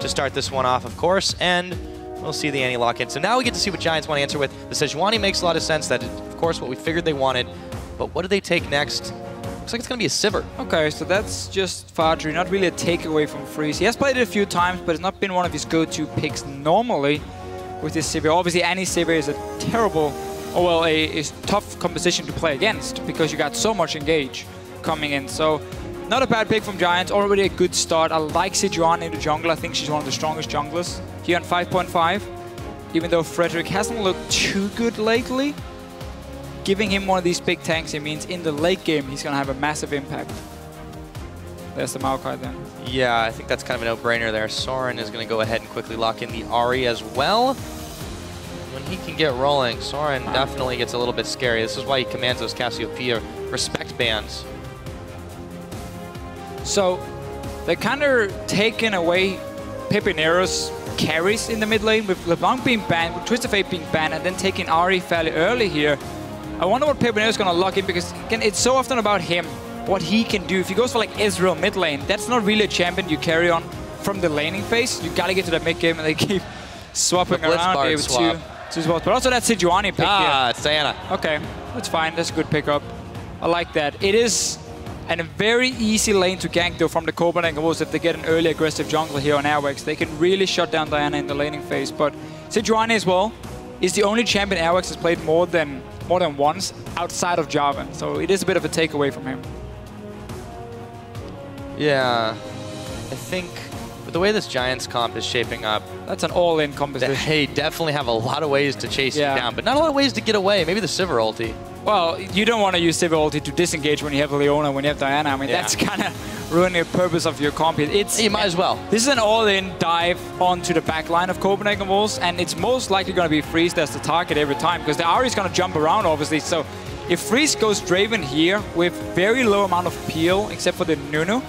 to start this one off, of course, and we'll see the anti-lock in. So now we get to see what Giants want to answer with. The Sejani makes a lot of sense. That is, of course, what we figured they wanted. But what do they take next? Looks like it's going to be a Sivir. Okay, so that's just for Adryh, not really a takeaway from Freeze. He has played it a few times, but it's not been one of his go-to picks normally with this Sivir. Obviously, any Sivir is a terrible, or well, a tough composition to play against because you got so much engage coming in. So not a bad pick from Giants, already a good start. I like Sejani in the jungle. I think she's one of the strongest junglers here on 5.5. Even though Frederick hasn't looked too good lately, giving him one of these big tanks, it means in the late game he's going to have a massive impact. There's the Maokai then. Yeah, I think that's kind of a no-brainer there. Soren is going to go ahead and quickly lock in the Ahri as well. When he can get rolling, Soren definitely gets a little bit scary. This is why he commands those Cassiopeia respect bands. So they're kind of taking away Pepinero's carries in the mid lane, with LeBlanc being banned, with Twist of Fate being banned, and then taking Ahri fairly early here. I wonder what Pepinero's going to lock in, because again, it's so often about him, what he can do. If he goes for like Ezreal mid lane, that's not really a champion you carry on from the laning phase. You got to get to that mid game, and they keep swapping around with two swaps. But also that Sejani pick here. It's Diana. Okay, that's fine. That's a good pickup. I like that. It is a very easy lane to gank though from the Copenhagen Wolves if they get an early aggressive jungler here on Airwaks. They can really shut down Diana in the laning phase. But Sejani as well is the only champion Airwaks has played more than once outside of Jarvan. So it is a bit of a takeaway from him. Yeah, I think with the way this Giants comp is shaping up, that's an all-in composition. They definitely have a lot of ways to chase you down, but not a lot of ways to get away. Maybe the Sivir ulti. Well, you don't want to use Sivir ulti to disengage when you have Leona, when you have Diana. I mean, that's kind of ruining the purpose of your comp. You might as well. This is an all-in dive onto the back line of Copenhagen Wolves, and it's most likely going to be Freeze that's the target every time, because the Ahri is going to jump around, obviously. So if Freeze goes Draven here with very low amount of peel, except for the Nunu,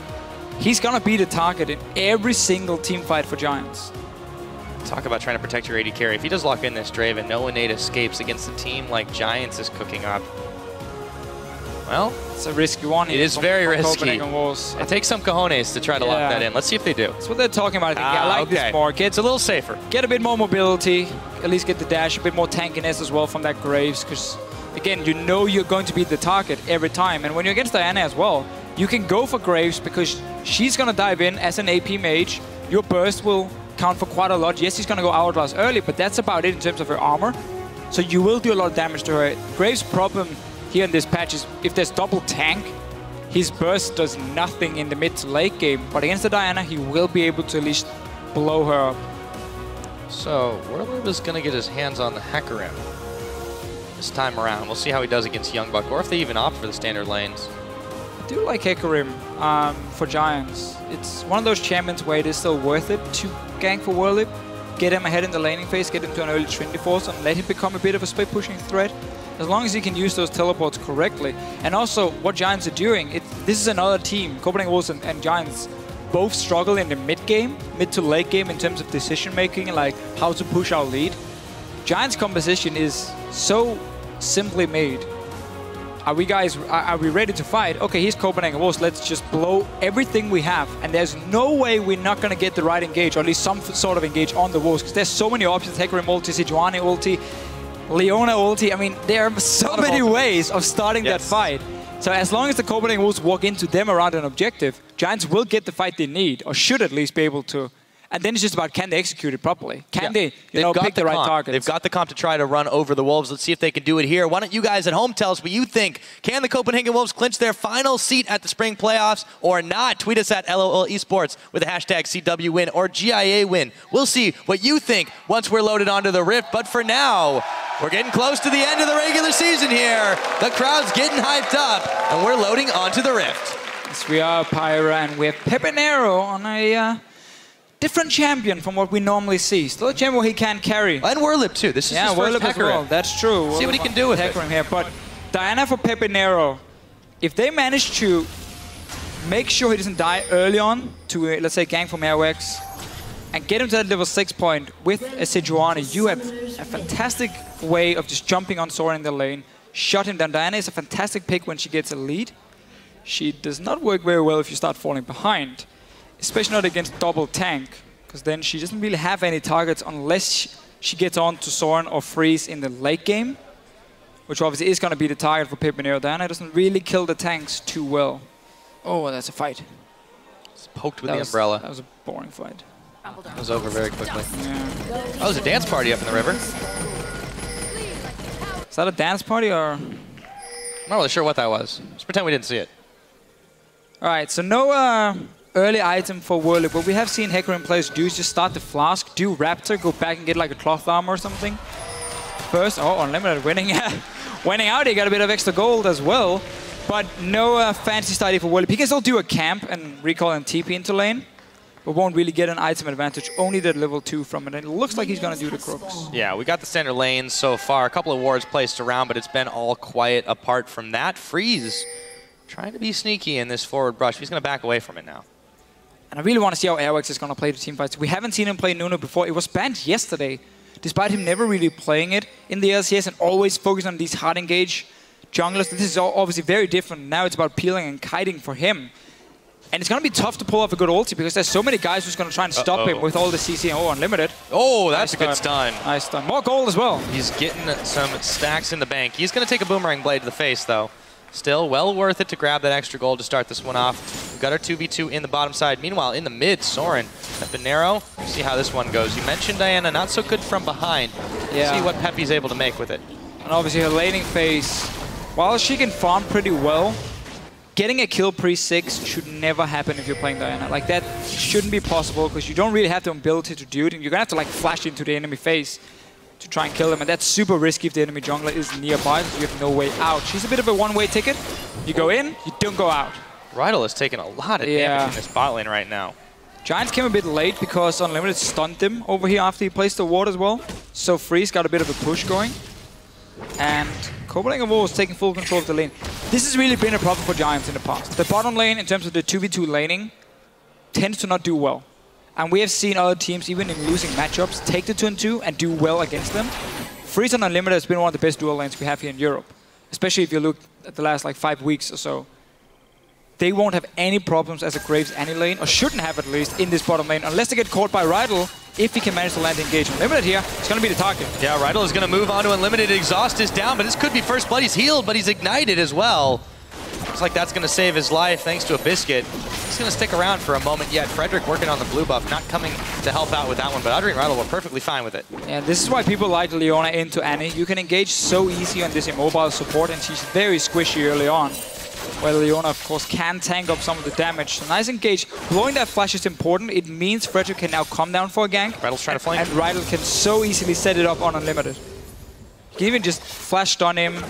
he's going to be the target in every single team fight for Giants. Talk about trying to protect your AD carry. If he does lock in this Draven, no innate escapes against a team like Giants is cooking up. Well, it's a risky one. It is very risky. It takes some cojones to try to lock that in. Let's see if they do. That's what they're talking about. I think. I like this more. It's a little safer. Get a bit more mobility. At least get the dash, a bit more tankiness as well from that Graves. Because, again, you know you're going to be the target every time. And when you're against Diana as well, you can go for Graves because she's going to dive in as an AP mage. Your burst will count for quite a lot. Yes, he's going to go Hourglass early, but that's about it in terms of her armor. So you will do a lot of damage to her. Graves' problem here in this patch is if there's double tank, his burst does nothing in the mid to late game. But against the Diana, he will be able to at least blow her up. So Werlyb is going to get his hands on the Hecarim this time around. We'll see how he does against YoungBuck, or if they even opt for the standard lanes. I do like Hecarim for Giants. It's one of those champions where it is still worth it to gank for Werlyb, get him ahead in the laning phase, get him to an early Trinity Force, and let him become a bit of a split pushing threat. As long as he can use those teleports correctly. And also, what Giants are doing, this is another team, Copenhagen Wolves and Giants, both struggle in the mid game, mid to late game in terms of decision making, like how to push our lead. Giants' composition is so simply made. Are we ready to fight? Okay, here's Copenhagen Wolves. Let's just blow everything we have. And there's no way we're not going to get the right engage, or at least some sort of engage on the Wolves, because there's so many options. Hecarim ulti, Sejani ulti, Leona ulti. I mean, there are so many ways of starting that fight. So as long as the Copenhagen Wolves walk into them around an objective, Giants will get the fight they need, or should at least be able to. And then it's just about, can they execute it properly? Can they pick the right targets? They've got the comp to try to run over the Wolves. Let's see if they can do it here. Why don't you guys at home tell us what you think? Can the Copenhagen Wolves clinch their final seat at the spring playoffs or not? Tweet us at LOL Esports with the hashtag CWWin or GIA win. We'll see what you think once we're loaded onto the Rift. But for now, we're getting close to the end of the regular season here. The crowd's getting hyped up, and we're loading onto the Rift. Yes, we are, Pyra, and we have Pepinero on a different champion from what we normally see. Still a champion where he can carry. And Werlyb too. This is his first Hecarim. As well. That's true. See what he can do with Hecarim here. But Diana for Pepinero, if they manage to make sure he doesn't die early on to, let's say, gank from Airwaks, and get him to that level 6 point with a Sejani, you have a fantastic way of just jumping on Soren in the lane, shut him down. Diana is a fantastic pick when she gets a lead. She does not work very well if you start falling behind, especially not against double tank. because then she doesn't really have any targets unless she gets on to Soren or Freeze in the late game, which obviously is going to be the target for Pepinero. Diana doesn't really kill the tanks too well. Oh, that's a fight. It's poked with the umbrella. That was a boring fight. It was over very quickly. Yeah. Oh, there's a dance party up in the river. Is that a dance party or? I'm not really sure what that was. Just pretend we didn't see it. All right, so no early item for Werlyb. What we have seen Hecarim players do is just start the flask, do Raptor, go back and get like a cloth armor or something. First, oh, Unlimited winning. Winning out, he got a bit of extra gold as well. But no fancy study for Werlyb. He can still do a camp and recall and TP into lane, but won't really get an item advantage. Only the level 2 from it. And it looks like he's going to do the Crooks. Yeah, we got the standard lanes so far. A couple of wards placed around, but it's been all quiet apart from that. Freeze trying to be sneaky in this forward brush. He's going to back away from it now. And I really want to see how Airwaks is going to play the team fights. We haven't seen him play Nunu before. It was banned yesterday, despite him never really playing it in the LCS and always focused on these hard engage junglers. This is obviously very different. Now it's about peeling and kiting for him. And it's going to be tough to pull off a good ulti because there's so many guys who's going to try and stop him with all the CC and Unlimited. Oh, that's a good stun. Nice stun. More gold as well. He's getting some stacks in the bank. He's going to take a boomerang blade to the face, though. Still well worth it to grab that extra gold to start this one off. We've got our 2v2 in the bottom side. Meanwhile, in the mid, Soren, Pepinero. See how this one goes. You mentioned Diana, not so good from behind. Yeah. See what Peppy's able to make with it. And obviously her laning phase, while she can farm pretty well, getting a kill pre-6 should never happen if you're playing Diana. Like, that shouldn't be possible because you don't really have the ability to do it, and you're gonna have to like flash into the enemy face to try and kill them, and that's super risky if the enemy jungler is nearby because you have no way out. She's a bit of a one-way ticket. You go in, you don't go out. Rydle is taking a lot of damage in this bot lane right now. Giants came a bit late because Unlimited stunned him over here after he placed the ward as well. So Freeze got a bit of a push going. And Copenhagen Wolves taking full control of the lane. This has really been a problem for Giants in the past. The bottom lane, in terms of the 2v2 laning, tends to not do well. And we have seen other teams, even in losing matchups, take the 2-2 and do well against them. Freeze and Unlimited has been one of the best dual lanes we have here in Europe. Especially if you look at the last like 5 weeks or so. They won't have any problems as a Graves any lane, or shouldn't have at least, in this bottom lane, unless they get caught by Rydle. If he can manage to land the engage. Unlimited here, it's going to be the target. Yeah, Rydle is going to move on to Unlimited. Exhaust is down, but this could be first blood. He's healed, but he's ignited as well. Looks like that's going to save his life thanks to a biscuit. He's going to stick around for a moment yet. Frederick working on the blue buff, not coming to help out with that one, but Adryh and Rydle were perfectly fine with it. Yeah, this is why people like Leona into Ahri. You can engage so easy on this immobile support, and she's very squishy early on. Well, Leona, of course, can tank up some of the damage. So nice engage. Blowing that flash is important. It means Frederick can now come down for a gank. Rydle's trying to flank. And Rydle can so easily set it up on Unlimited. You can even just flash stun him.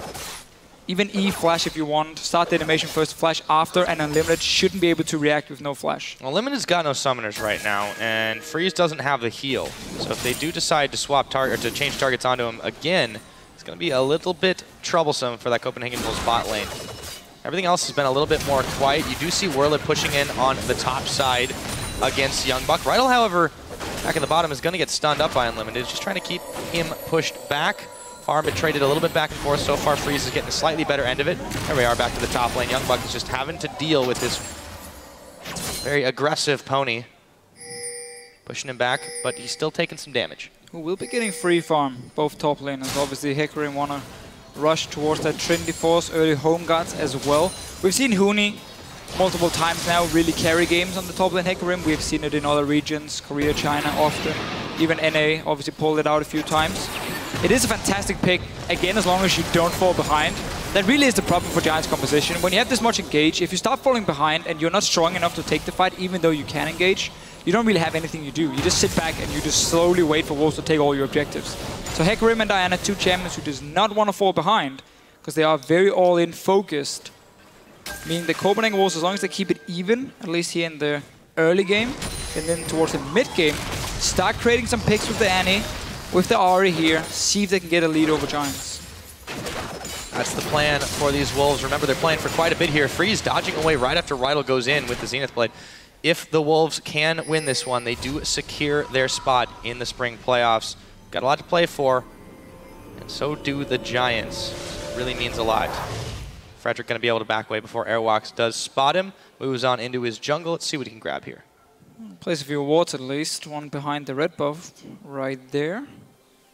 Even E-flash if you want. Start the animation first, flash after, and Unlimited shouldn't be able to react with no flash. Unlimited's got no summoners right now, and Freeze doesn't have the heal. So if they do decide to swap target or to change targets onto him again, it's going to be a little bit troublesome for that Copenhagen Wolves bot lane. Everything else has been a little bit more quiet. You do see Werlyb pushing in on the top side against YoungBuck. Rydle, however, back at the bottom is going to get stunned up by Unlimited. Just trying to keep him pushed back. Farm had traded a little bit back and forth. So far, Freeze is getting a slightly better end of it. There we are back to the top lane. YoungBuck is just having to deal with this very aggressive pony. Pushing him back, but he's still taking some damage. Who will be getting free farm, both top laners. Obviously, Hecarim wanna rush towards that Trinity Force, early home guards as well. We've seen Huni multiple times now really carry games on the top lane Hecarim. We've seen it in other regions, Korea, China often. Even NA obviously pulled it out a few times. It is a fantastic pick, again, as long as you don't fall behind. That really is the problem for Giants composition. When you have this much engage, if you start falling behind and you're not strong enough to take the fight, even though you can engage, you don't really have anything you do. You just sit back and you just slowly wait for Wolves to take all your objectives. So Hecarim and Diana, two champions who does not want to fall behind, because they are very all-in focused. Meaning the Copenhagen Wolves, as long as they keep it even, at least here in the early game, and then towards the mid game, start creating some picks with the Ahri, with the Ahri here, see if they can get a lead over Giants. That's the plan for these Wolves. Remember, they're playing for quite a bit here. Freeze dodging away right after Rydle goes in with the Zenith Blade. If the Wolves can win this one, they do secure their spot in the spring playoffs. Got a lot to play for, and so do the Giants. It really means a lot. Frederick going to be able to back away before Airwaks does spot him. Moves on into his jungle. Let's see what he can grab here. Place a few wards at least. One behind the red buff, right there.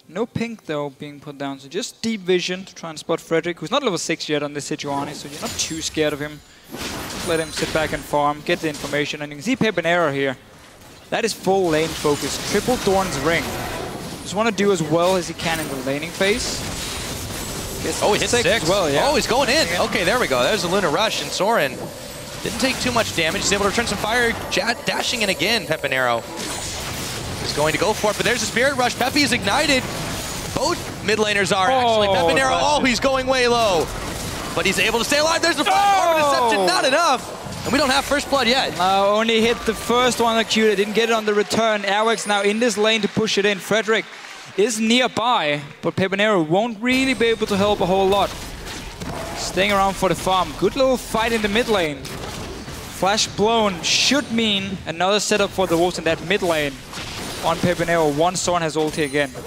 No pink though being put down, so just deep vision to try and spot Frederick, who's not level 6 yet on this Sejani, so you're not too scared of him. Just let him sit back and farm, get the information, and you can see Pepinero here. That is full lane focus, triple Thorn's ring. Just want to do as well as he can in the laning phase. Oh, he hit 6 as well, yeah. Oh, he's going in. Okay, there we go. There's a Luna Rush, and Soren didn't take too much damage. He's able to return some fire, dashing in again, Pepinero. He's going to go for it, but there's a Spirit Rush. Peppy is ignited. Both mid laners are actually. Pepinero, oh, he's going way low. But he's able to stay alive. There's the flash deception, not enough. And we don't have first blood yet. Only hit the first one on Q. They didn't get it on the return. Airwaks now in this lane to push it in. Frederick is nearby, but Pepinero won't really be able to help a whole lot. Staying around for the farm. Good little fight in the mid lane. Flash blown should mean another setup for the Wolves in that mid lane. On Pepinero, one Soren has ulti again. It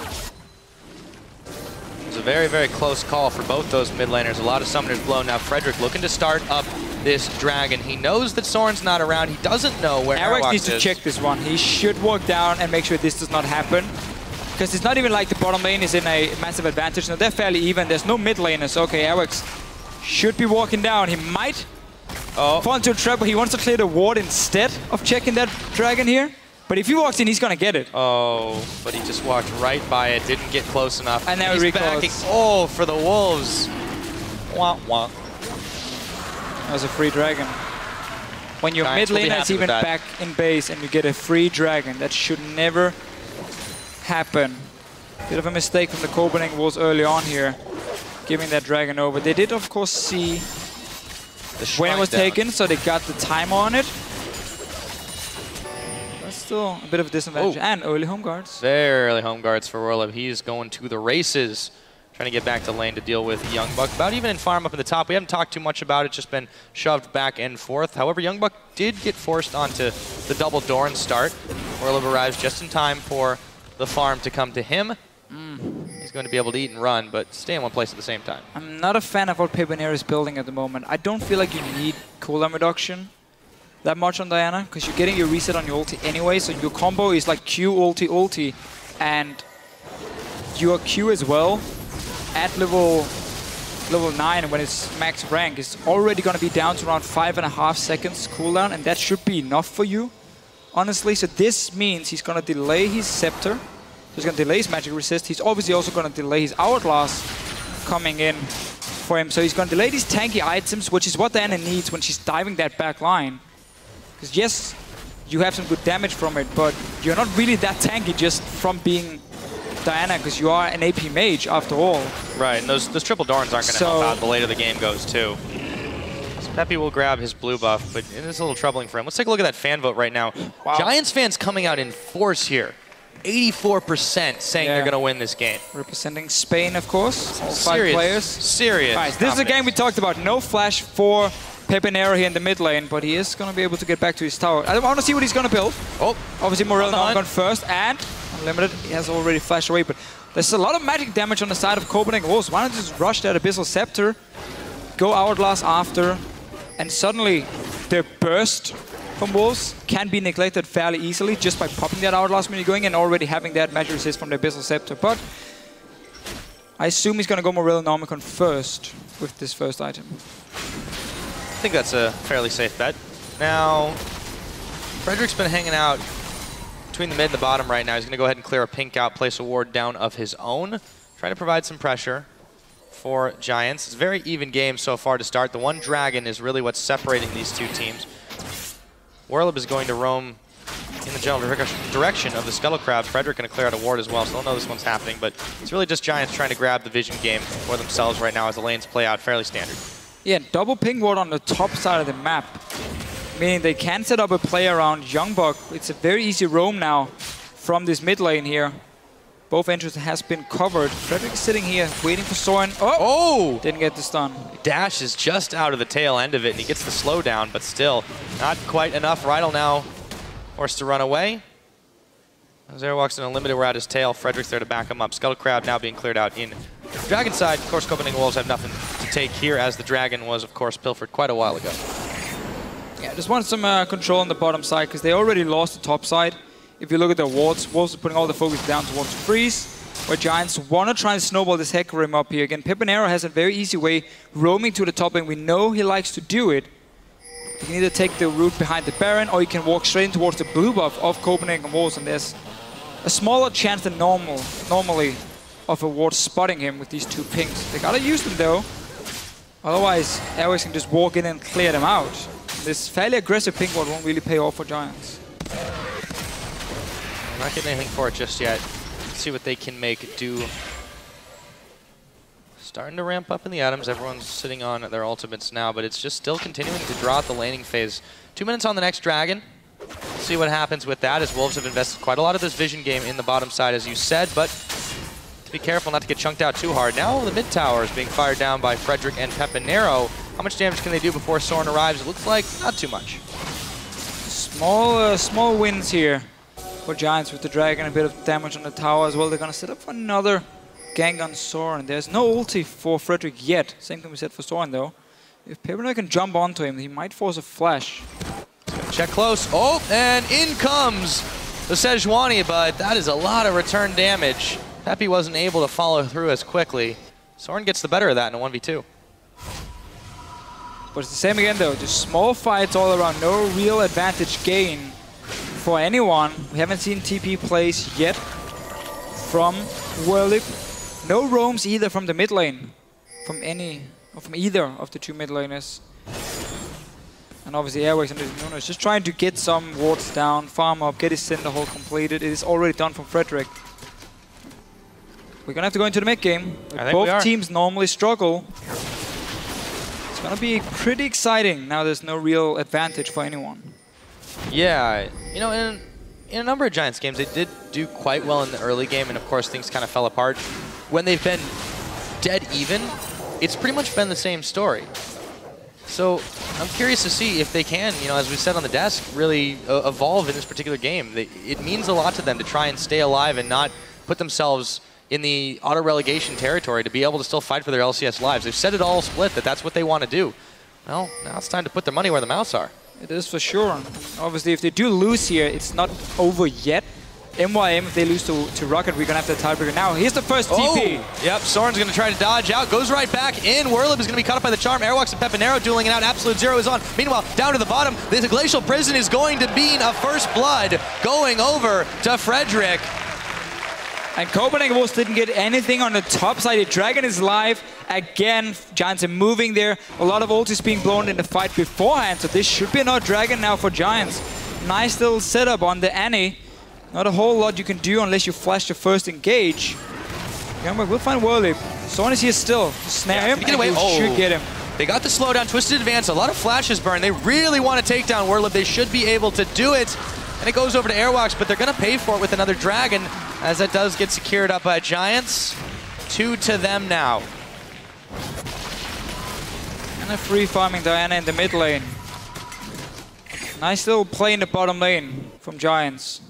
was a very, very close call for both those mid laners. A lot of summoners blown. Now Frederick looking to start up this dragon. He knows that Soren's not around. He doesn't know where Airwaks needs to check this one. He should walk down and make sure this does not happen. Because it's not even like the bottom lane is in a massive advantage. No, they're fairly even. There's no mid laners. Okay, Airwaks should be walking down. He might fall into a trap, but he wants to clear the ward instead of checking that dragon here. But if he walks in, he's going to get it. Oh, but he just walked right by it, didn't get close enough. And now he's backing. Oh, for the Wolves. Wah, wah. That was a free dragon. When your mid laner is even back in base and you get a free dragon, that should never happen. Bit of a mistake from the Copenhagen Wolves early on here, giving that dragon over. They did, of course, see when it was taken, so they got the timer on it. Still a bit of a disadvantage, and early home guards. Very early home guards for Werlyb. He's going to the races, trying to get back to lane to deal with YoungBuck. About even in farm up in the top. We haven't talked too much about it, just been shoved back and forth. However, YoungBuck did get forced onto the double door and start. Werlyb arrives just in time for the farm to come to him. He's going to be able to eat and run, but stay in one place at the same time. I'm not a fan of what Pepinero is building at the moment. I don't feel like you need cooldown reduction that much on Diana, because you're getting your reset on your ulti anyway, so your combo is like Q, ulti, ulti, and your Q as well at level 9 when it's max rank is already going to be down to around 5.5 seconds cooldown, and that should be enough for you, honestly. So this means he's going to delay his Scepter, so he's going to delay his magic resist. He's obviously also going to delay his Hourglass coming in for him, so he's going to delay these tanky items, which is what Diana needs when she's diving that back line. Because yes, you have some good damage from it, but you're not really that tanky just from being Diana, because you are an AP mage after all. Right, and those triple Dorns aren't going to help out the later the game goes too. So Peppy will grab his blue buff, but it is a little troubling for him. Let's take a look at that fan vote right now. Wow. Giants fans coming out in force here. 84% saying they're going to win this game. Representing Spain, of course. All 5 players. Serious. Right, this is a game we talked about. No flash for Pepinero here in the mid lane, but he is going to be able to get back to his tower. I want to see what he's going to build. Oh, obviously Morel now gone first, and Unlimited, he has already flashed away, but there's a lot of magic damage on the side of Copenhagen Wolves. Why don't you just rush that Abyssal Scepter, go Hourglass after, and suddenly the burst from Wolves can be neglected fairly easily just by popping that Hourglass when you're going and already having that magic resist from the Abyssal Scepter. But I assume he's going to go Morel and Omicron first with this first item. I think that's a fairly safe bet. Now, Frederick's been hanging out between the mid and the bottom right now. He's going to go ahead and clear a pink out, place a ward down of his own, trying to provide some pressure for Giants. It's a very even game so far to start. The one dragon is really what's separating these two teams. Werlyb is going to roam in the general direction of the Scuttle Crab. Frederick going to clear out a ward as well, so they'll know this one's happening, but it's really just Giants trying to grab the vision game for themselves right now as the lanes play out fairly standard. Yeah, double ping ward on the top side of the map, meaning they can set up a play around YoungBuck. It's a very easy roam now from this mid lane here. Both entrances has been covered. Frederick is sitting here waiting for Soren. Oh! Didn't get the stun. Dash is just out of the tail end of it, and he gets the slowdown, but still not quite enough. Rydle now forced to run away. As Airwaks and Unlimited were at his tail, Frederick's there to back him up. Scuttle Crab now being cleared out in Dragon side. Of course, Copenhagen Wolves have nothing to take here, as the Dragon was, of course, pilfered quite a while ago. Yeah, just want some control on the bottom side, because they already lost the top side. If you look at their wards, Wolves are putting all the focus down towards freeze, where Giants want to try and snowball this Hecarim up here. Again, Pepinero has a very easy way roaming to the top lane. We know he likes to do it. You can either take the route behind the Baron, or you can walk straight in towards the blue buff of Copenhagen Wolves, and there's a smaller chance than normally of a ward spotting him with these two pings. They gotta use them though, otherwise Airwaks can just walk in and clear them out. This fairly aggressive ping ward won't really pay off for Giants. I'm not getting anything for it just yet. Let's see what they can make do. Starting to ramp up in the items. Everyone's sitting on their ultimates now, but it's just still continuing to draw out the laning phase. 2 minutes on the next dragon. We'll see what happens with that, as Wolves have invested quite a lot of this vision game in the bottom side, as you said, but to be careful not to get chunked out too hard. Now the mid tower is being fired down by Frederick and Pepinero. How much damage can they do before Soren arrives? It looks like not too much. Small wins here for Giants with the dragon, a bit of damage on the tower as well. They're gonna set up for another gank on Soren. There's no ulti for Frederick yet. Same thing we said for Soren though. If Pepinero can jump onto him, he might force a flash. Check close. Oh, and in comes the Sejani, but that is a lot of return damage. Peppy wasn't able to follow through as quickly. Soren gets the better of that in a 1v2. But it's the same again though, just small fights all around, no real advantage gain for anyone. We haven't seen TP plays yet from Werlyb. No roams either from the mid lane, from either of the two mid laners. And obviously Airwaks and Nunu is just trying to get some wards down, farm up, get his Cinder Hole completed. It is already done from Frederick. We're gonna have to go into the mid game. Both teams normally struggle. It's gonna be pretty exciting. Now there's no real advantage for anyone. Yeah, you know, in a number of Giants games, they did do quite well in the early game, and of course things kind of fell apart. When they've been dead even, it's pretty much been the same story. So I'm curious to see if they can, you know, as we said on the desk, really evolve in this particular game. It means a lot to them to try and stay alive and not put themselves in the auto-relegation territory, to be able to still fight for their LCS lives. They've said it all split that that's what they want to do. Well, now it's time to put their money where the mouths are. It is for sure. Obviously, if they do lose here, it's not over yet. MYM, if they lose to Rocket, we're going to have the tiebreaker now. Here's the first TP. Yep, Soren's going to try to dodge out. Goes right back in. Werlyb is going to be caught up by the charm. Airwaks and Pepinero dueling it out. Absolute Zero is on. Meanwhile, down to the bottom, the Glacial Prison is going to be a first blood going over to Frederick. And Copenhagen Wolves didn't get anything on the top side. The Dragon is live. Again, Giants are moving there. A lot of ultis being blown in the fight beforehand, so this should be another Dragon now for Giants. Nice little setup on the Ahri. Not a whole lot you can do unless you flash the first engage. YoungBuck will find Werlyb. Soren is here still. Snare him, and you should get him. They got the slowdown, twisted advance, a lot of flashes burn. They really want to take down Werlyb. They should be able to do it. And it goes over to Airwaks, but they're going to pay for it with another Dragon, as that does get secured up by Giants. 2 to them now. And a free farming Diana in the mid lane. Nice little play in the bottom lane from Giants.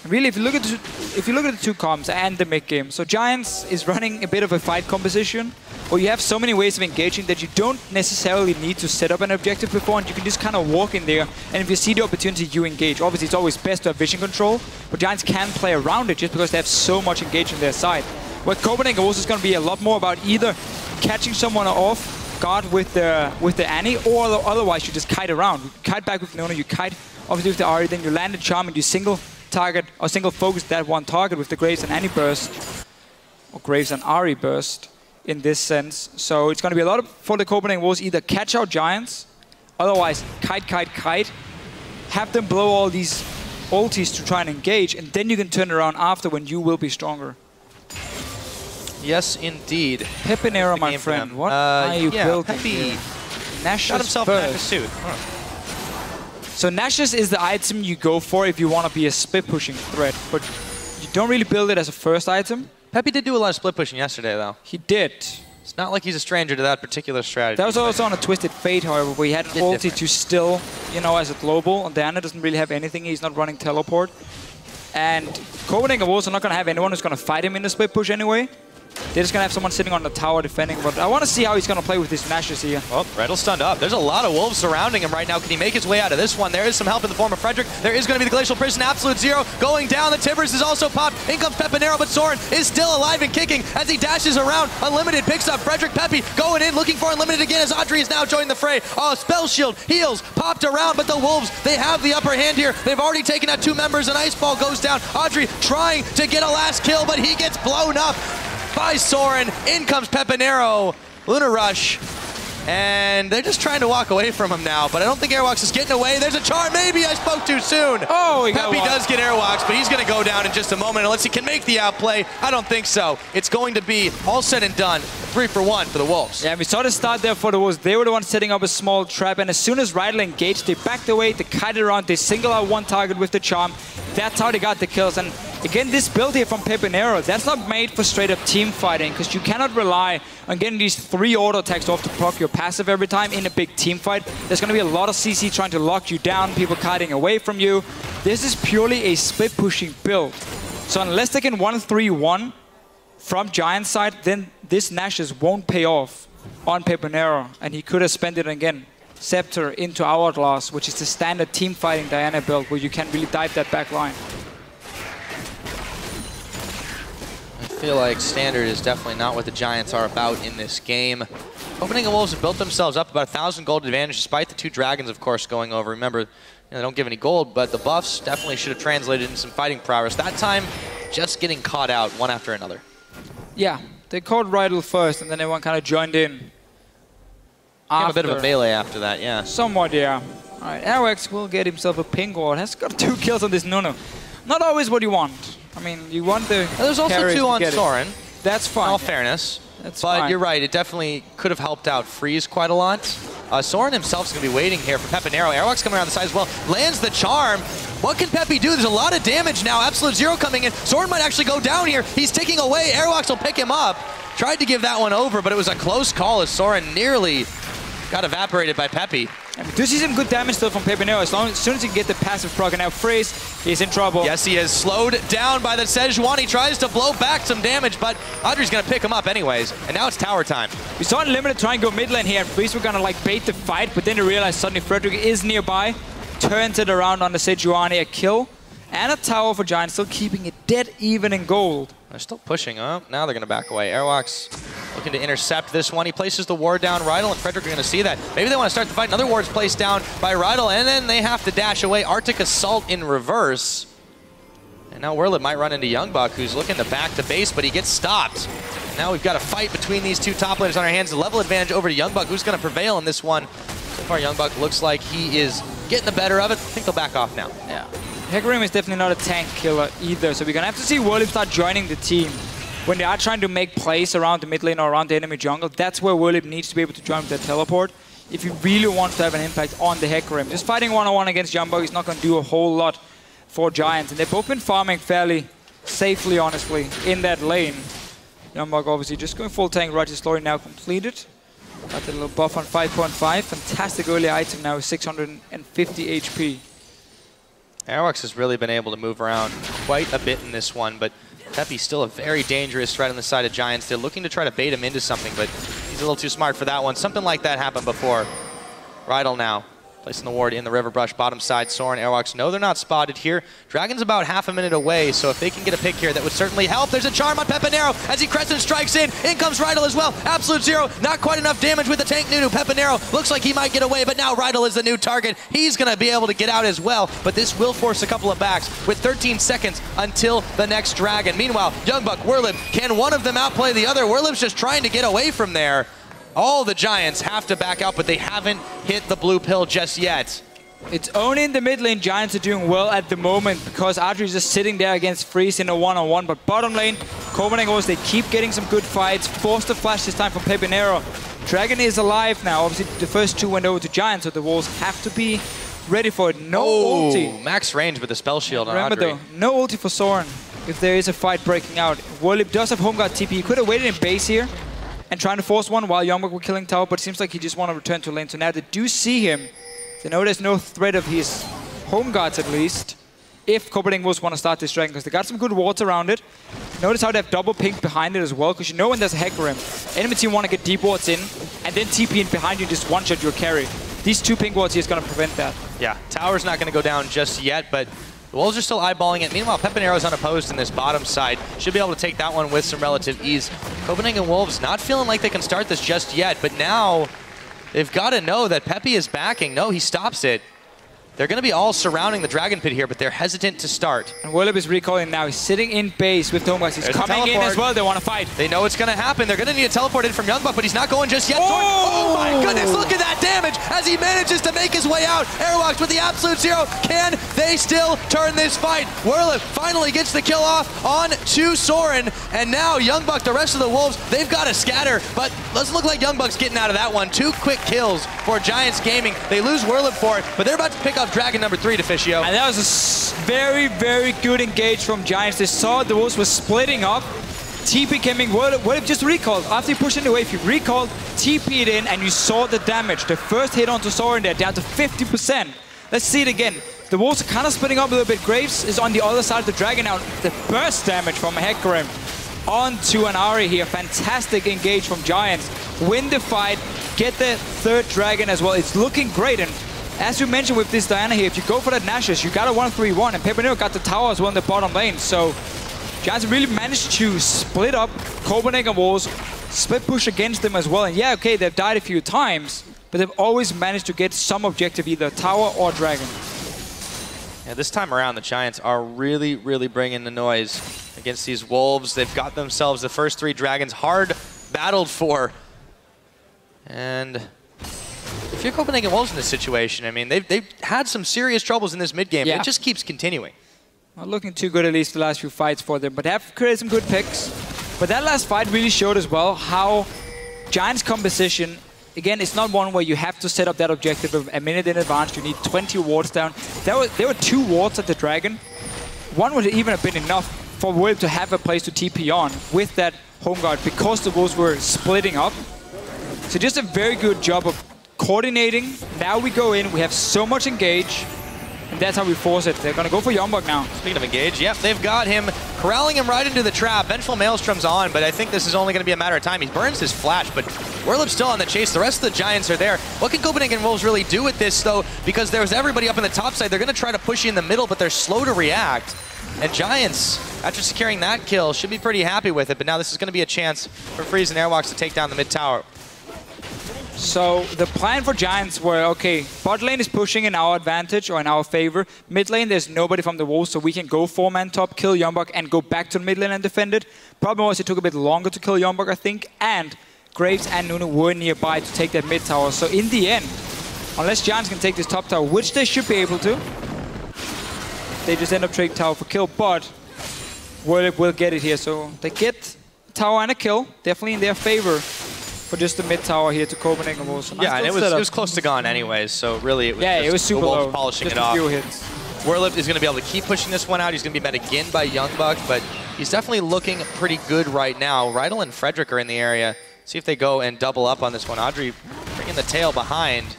Really, if you look at the two comps and the mid game, so Giants is running a bit of a fight composition, where you have so many ways of engaging that you don't necessarily need to set up an objective beforehand. You can just kind of walk in there, and if you see the opportunity, you engage. Obviously, it's always best to have vision control, but Giants can play around it just because they have so much engage on their side. Where Copenhagen Wolves is going to be a lot more about either catching someone off guard with the Ahri, or otherwise you just kite around. You kite back with Nunu, you kite obviously with the Ahri, then you land the charm and you single target or single focus that one target with the Graves and Ahri burst, or Graves and Ahri burst in this sense. So it's going to be a lot for the Copenhagen Wolves, either catch out Giants, otherwise kite, have them blow all these ultis to try and engage, and then you can turn around after when you will be stronger. Yes, indeed. Pepinero, my friend, what are you building? Peppy Nash's got himself burst. in a suit. So Nash's is the item you go for if you want to be a split pushing threat, but you don't really build it as a first item. Peppy did do a lot of split pushing yesterday, though. He did. It's not like he's a stranger to that particular strategy. That was also on a Twisted Fate, however, where he had an ulti to still, you know, as a global. Diana doesn't really have anything. He's not running teleport. And Copenhagen Wolves are not going to have anyone who's going to fight him in the split push anyway. They're just going to have someone sitting on the tower defending, but I want to see how he's going to play with these Nashes here. Oh, Rydle stunned up. There's a lot of Wolves surrounding him right now. Can he make his way out of this one? There is some help in the form of Frederick. There is going to be the Glacial Prison. Absolute Zero going down. The Timbers is also popped. In comes Pepinero, but Soren is still alive and kicking as he dashes around. Unlimited picks up Frederick. Peppy going in, looking for Unlimited again as Adryh is now joining the fray. Oh, Spell Shield, heals, popped around, but the Wolves, they have the upper hand here. They've already taken out 2 members. An Ice Ball goes down. Adryh trying to get a last kill, but he gets blown up by Soren. In comes Pepinero. Lunar Rush. And they're just trying to walk away from him now, but I don't think Airwaks is getting away. There's a charm. Maybe I spoke too soon. Oh, Peppy does get Airwaks, but he's going to go down in just a moment unless he can make the outplay. I don't think so. It's going to be all said and done. 3-for-1 for the Wolves. Yeah, we saw the start there for the Wolves. They were the ones setting up a small trap, and as soon as Rydle engaged, they backed away, they kited around, they single out one target with the charm. That's how they got the kills. And again, this build here from Pepinero, that's not made for straight-up team fighting, because you cannot rely on getting these 3 auto attacks off to proc your passive every time in a big team fight. There's going to be a lot of CC trying to lock you down, people kiting away from you. This is purely a split-pushing build. So unless they can 1-3-1 from Giant side, then this Nash's won't pay off on Pepinero, and he could have spent it again. Scepter into Hourglass, which is the standard team fighting Diana build where you can really dive that back line. I feel like standard is definitely not what the Giants are about in this game. Copenhagen Wolves have built themselves up about 1,000 gold advantage despite the 2 dragons, of course, going over. Remember, they don't give any gold, but the buffs definitely should have translated into some fighting prowess. That time, just getting caught out one after another. Yeah, they caught Rydle first, and then everyone kind of joined in. A bit of a melee after that, yeah. Somewhat, yeah. All right, Airwaks will get himself a pink ward. Has got 2 kills on this Nunu. Not always what you want. I mean, you want the There's also 2 on Soren. That's fine. In all fairness. That's but fine. You're right, it definitely could have helped out Freeze quite a lot. Soren himself is going to be waiting here for Pepinero. Airwaks coming around the side as well. Lands the charm. What can Peppy do? There's a lot of damage now. Absolute Zero coming in. Soren might actually go down here. He's ticking away. Airwaks will pick him up. Tried to give that one over, but it was a close call as Soren nearly got evaporated by Peppy. We do see some good damage still from Pepinero. As soon as he can get the passive proc, and now Freeze, he's in trouble. Yes, he is slowed down by the Sejani. He tries to blow back some damage, but Adryh's going to pick him up anyways. And now it's tower time. We saw Unlimited try and go mid lane here, and Freeze were going to like bait the fight, but then they realized suddenly Frederick is nearby. Turns it around on the Sejani, a kill. And a tower for Giants, still keeping it dead even in gold. They're still pushing up. Now they're going to back away. Airwaks looking to intercept this one. He places the ward down. Rydle and Frederick are going to see that. Maybe they want to start the fight. Another ward's placed down by Rydle, and then they have to dash away. Arctic Assault in reverse. And now Werlyb might run into YoungBuck, who's looking to back the base, but he gets stopped. Now we've got a fight between these 2 top laners on our hands. The level advantage over to YoungBuck, who's going to prevail in this one. So far, YoungBuck looks like he is getting the better of it. I think they'll back off now. Yeah. Hecarim is definitely not a tank killer either, so we're going to have to see Werlyb start joining the team. When they are trying to make plays around the mid lane or around the enemy jungle, that's where Werlyb needs to be able to join with their teleport if he really wants to have an impact on the Hecarim. Just fighting one-on-one against YoungBuck is not going to do a whole lot for Giants, and they've both been farming fairly safely, honestly, in that lane. YoungBuck obviously just going full tank. Roger's story now completed. Got the little buff on 5.5. Fantastic early item now with 650 HP. Airwaks has really been able to move around quite a bit in this one, but Peppy's still a very dangerous threat on the side of Giants. They're looking to try to bait him into something, but he's a little too smart for that one. Something like that happened before. Rydle now placing the ward in the river brush, bottom side. Soren, Airwaks, no, they're not spotted here. Dragon's about half a minute away, so if they can get a pick here, that would certainly help. There's a charm on Pepinero as he crescent strikes in. In comes Rydle as well. Absolute Zero, not quite enough damage with the tank Nunu. Pepinero looks like he might get away, but now Rydle is the new target. He's going to be able to get out as well, but this will force a couple of backs with 13 seconds until the next dragon. Meanwhile, YoungBuck, Werlyb, can one of them outplay the other? Werlyb's just trying to get away from there. All the Giants have to back out, but they haven't hit the blue pill just yet. It's only in the mid lane Giants are doing well at the moment because Adryh is just sitting there against Freeze in a one-on-one. But bottom lane, Copenhagen Wolves, they keep getting some good fights. Forced the flash this time from Pepinero. Dragon is alive now. Obviously, the first 2 went over to Giants, so the Wolves have to be ready for it. No ulti. Max range with the spell shield on Remember Adryh. though, no ulti for Soren if there is a fight breaking out. Werlyb does have home guard TP. He could have waited in base here and trying to force one while YoungBuck were killing tower, but it seems like he just want to return to lane. So now they do see him. They know there's no threat of his home guards at least. if Copenhagen Wolves want to start this dragon, because they got some good wards around it. Notice how they have double pink behind it as well, because you know when there's a Hecarim, enemy team want to get deep wards in, and then TP in behind you, just one-shot your carry. These 2 pink wards here is going to prevent that. Yeah, tower's not going to go down just yet, but the Wolves are still eyeballing it. Meanwhile, Pepinero's unopposed in this bottom side. Should be able to take that one with some relative ease. Copenhagen Wolves not feeling like they can start this just yet, but now they've got to know that Pepi is backing. No, he stops it. They're going to be all surrounding the Dragon Pit here, but they're hesitant to start. And Werlyb is recalling now. He's sitting in base with YoungBuck. He's coming in as well. They want to fight. They know it's going to happen. They're going to need a teleport in from YoungBuck, but he's not going just yet. Oh my goodness, look at that damage as he manages to make his way out. Airwaks with the absolute 0. Can they still turn this fight? Werlyb finally gets the kill off on to Soren, and now YoungBuck, the rest of the Wolves, they've got to scatter, but doesn't look like YoungBuck's getting out of that one. 2 quick kills for Giants Gaming. They lose Werlyb for it, but they're about to pick up Dragon number 3, Deficio. And that was a very, very good engage from Giants. They saw the Wolves were splitting up. TP coming, Werlyb just recalled. After he pushed in the wave, he recalled, TP'd in, and you saw the damage. The first hit onto Soren there, down to 50%. Let's see it again. The Wolves are kind of splitting up a little bit. Graves is on the other side of the Dragon now. The burst damage from a Hecarim onto an Ahri here. Fantastic engage from Giants. Win the fight, get the 3rd Dragon as well. It's looking great. And as you mentioned with this Diana here, if you go for that Nashus, you got a 1-3-1, and Pepinero got the tower as well in the bottom lane. So Giants really managed to split up Copenhagen Wolves, split push against them as well. And yeah, okay, they've died a few times, but they've always managed to get some objective, either tower or dragon. Yeah, this time around, the Giants are really, really bringing the noise against these Wolves. They've got themselves the first 3 dragons hard battled for. And if you're Copenhagen Wolves in this situation, I mean, they've had some serious troubles in this mid-game. Yeah. It just keeps continuing. Not looking too good, at least the last few fights for them, but they have created some good picks. But that last fight really showed as well how Giants' composition, again, it's not one where you have to set up that objective a minute in advance. You need 20 wards down. There were 2 wards at the Dragon. One would even have been enough for Werlyb to have a place to TP on with that home guard because the Wolves were splitting up. So just a very good job of coordinating. Now we go in, we have so much engage, and that's how we force it. They're going to go for YoungBuck now. Speaking of engage, yep, they've got him, corralling him right into the trap. Vengeful Maelstrom's on, but I think this is only going to be a matter of time. He burns his flash, but Werlyb's still on the chase. The rest of the Giants are there. What can Copenhagen Wolves really do with this, though? Because there's everybody up in the top side. They're going to try to push you in the middle, but they're slow to react. And Giants, after securing that kill, should be pretty happy with it. But now this is going to be a chance for Freeze and Airwaks to take down the mid tower. So the plan for Giants were, okay, bot lane is pushing in our advantage or in our favor. Mid lane, there's nobody from the Wolves, so we can go 4-man top, kill YoungBuck, and go back to the mid lane and defend it. Problem was it took a bit longer to kill YoungBuck, I think, and Graves and Nunu were nearby to take that mid tower. So in the end, unless Giants can take this top tower, which they should be able to, they just end up trading tower for kill, but Werlyb will get it here. So they get tower and a kill, definitely in their favor. For just the mid tower here to Copenhagen Wolves. Yeah, and it was close to gone anyways, so really it was it was super low. Polishing just it off. Few hits. Werlyb is going to be able to keep pushing this one out. He's going to be met again by YoungBuck, but he's definitely looking pretty good right now. Rydle and Frederick are in the area. See if they go and double up on this one. Adryh bringing the tail behind.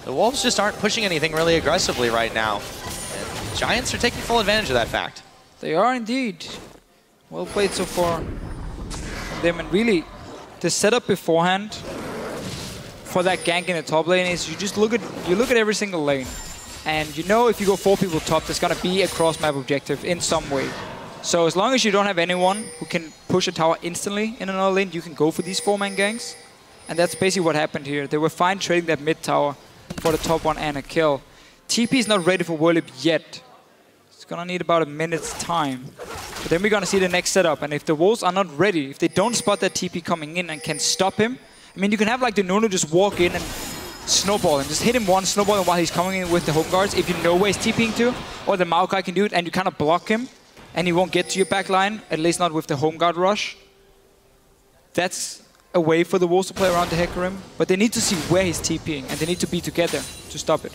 The Wolves just aren't pushing anything really aggressively right now. And Giants are taking full advantage of that fact. They are indeed. Well played so far from them, and really the setup beforehand for that gank in the top lane is you look at every single lane, and you know if you go 4 people top, there's gonna be a cross map objective in some way. So as long as you don't have anyone who can push a tower instantly in another lane, you can go for these 4-man ganks, and that's basically what happened here. They were fine trading that mid tower for the top one and a kill. TP is not ready for Werlyb yet. It's gonna need about a minute's time. But then we're gonna see the next setup, and if the Wolves are not ready, if they don't spot that TP coming in and can stop him, I mean, you can have like the Nunu just walk in and snowball him, just hit him once, snowball him while he's coming in with the home guards, if you know where he's TPing to, or the Maokai can do it, and you kind of block him, and he won't get to your back line, at least not with the home guard rush. That's a way for the Wolves to play around the Hecarim, but they need to see where he's TPing, and they need to be together to stop it.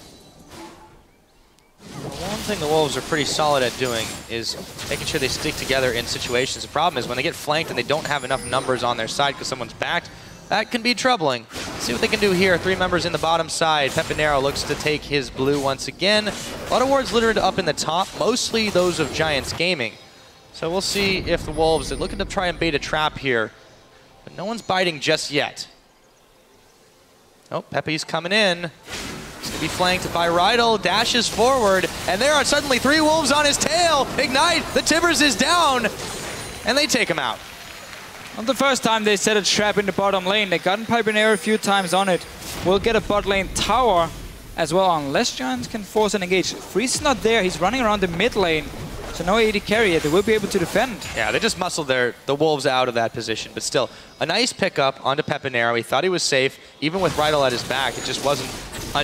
One thing the Wolves are pretty solid at doing is making sure they stick together in situations. The problem is when they get flanked and they don't have enough numbers on their side because someone's backed, that can be troubling. Let's see what they can do here. 3 members in the bottom side. Pepinero looks to take his blue once again. A lot of wards littered up in the top, mostly those of Giants Gaming. So we'll see if the Wolves are looking to try and bait a trap here. But no one's biting just yet. Oh, Pepe's coming in. He's going to be flanked by Rydle, dashes forward, and there are suddenly 3 Wolves on his tail. Ignite, the Tibbers is down, and they take him out. Not the first time they set a trap in the bottom lane. They gotten Pepinero a few times on it. We'll get a bot lane tower as well, unless Giants can force an engage. Freeze is not there, he's running around the mid lane. So no AD carry yet, they will be able to defend. Yeah, they just muscled the Wolves out of that position, but still, a nice pickup onto Pepinero. He thought he was safe, even with Rydle at his back. It just wasn't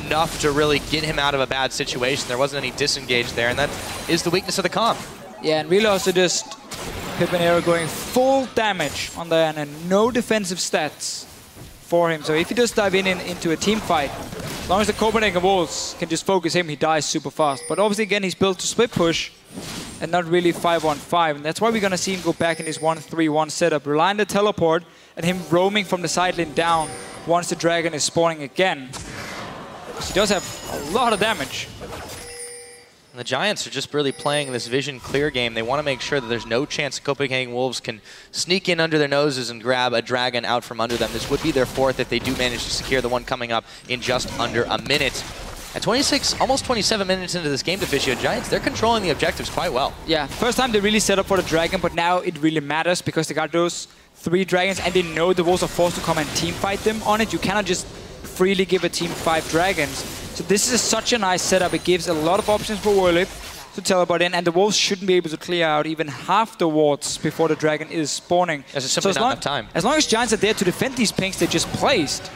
enough to really get him out of a bad situation. There wasn't any disengage there, and that is the weakness of the comp. Yeah, and really also just Pepinero going full damage on Diana, no defensive stats for him. So if he does dive into a team fight, as long as the Copenhagen Wolves can just focus him, he dies super fast. But obviously, again, he's built to split push and not really 5-on-5. And that's why we're going to see him go back in his 1-3-1 setup, rely on the teleport and him roaming from the side lane down once the dragon is spawning again. Because he does have a lot of damage. And the Giants are just really playing this vision clear game. They want to make sure that there's no chance the Copenhagen Wolves can sneak in under their noses and grab a dragon out from under them. This would be their 4th if they do manage to secure the one coming up in just under a minute. At 26, almost 27 minutes into this game, Deficio, Giants, they're controlling the objectives quite well. Yeah, first time they really set up for the dragon, but now it really matters because they got those 3 dragons and they know the Wolves are forced to come and team fight them on it. You cannot just freely give a team 5 dragons. So this is such a nice setup. It gives a lot of options for Werlyb to teleport in, and the Wolves shouldn't be able to clear out even half the wards before the dragon is spawning. There's simply not enough time. As long as Giants are there to defend these pinks they just placed,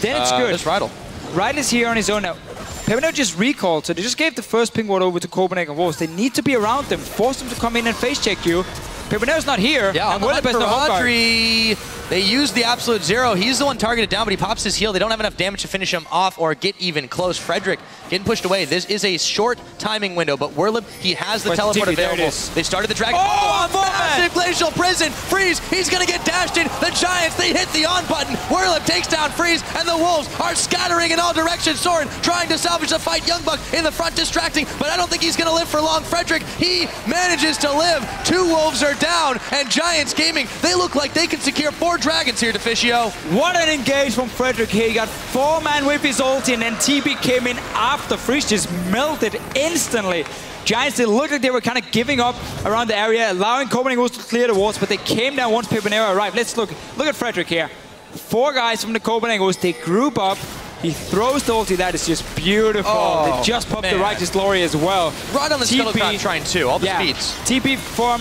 then it's good. There's Rydle. Rydle is here on his own now. Pepinero just recalled, so they just gave the first ping ward over to Copenhagen Wolves. They need to be around them, force them to come in and face check you. Pepinero's not here. Yeah, on the hunt for Adryh. They use the absolute zero. He's the one targeted down, but he pops his heal. They don't have enough damage to finish him off or get even close. Frederick getting pushed away. This is a short timing window, but Werlyb, he has the teleport available. They started the dragon. Oh, massive glacial prison. Freeze, he's going to get dashed in. The Giants, they hit the on button. Werlyb takes down Freeze, and the Wolves are scattering in all directions. Soren trying to salvage the fight. YoungBuck in the front distracting, but I don't think he's going to live for long. Frederick, he manages to live. 2 Wolves are down, and Giants Gaming, they look like they can secure 4 dragons here, Deficio. What an engage from Frederick here. He got 4-man with his ulti, and then TP came in after. Freeze just melted instantly. Giants, they looked like they were kind of giving up around the area, allowing Copenhagen Wolves to clear the walls, but they came down once Pepinero arrived. Let's look at Frederick here. 4 guys from the Copenhagen Wolves, they group up. He throws the ulti. That is just beautiful. Oh, they just popped the Righteous Glory as well. Right on the Skeletron trying too, all the speeds. TP from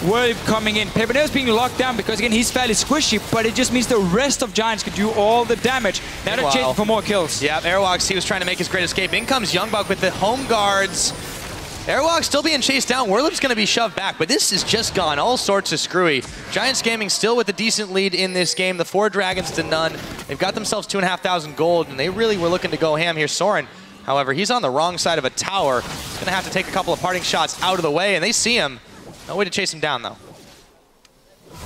Werlyb coming in. Pepinero's being locked down because, again, he's fairly squishy, but it just means the rest of Giants could do all the damage. Now they're chasing for more kills. Yeah, Airwaks, he was trying to make his great escape. In comes YoungBuck with the home guards. Airwaks still being chased down. Werlyb's going to be shoved back, but this has just gone all sorts of screwy. Giants Gaming still with a decent lead in this game. The 4 dragons to none. They've got themselves 2,500 gold, and they really were looking to go ham here. Soren, however, he's on the wrong side of a tower. He's going to have to take a couple of parting shots out of the way, and they see him. No way to chase him down, though.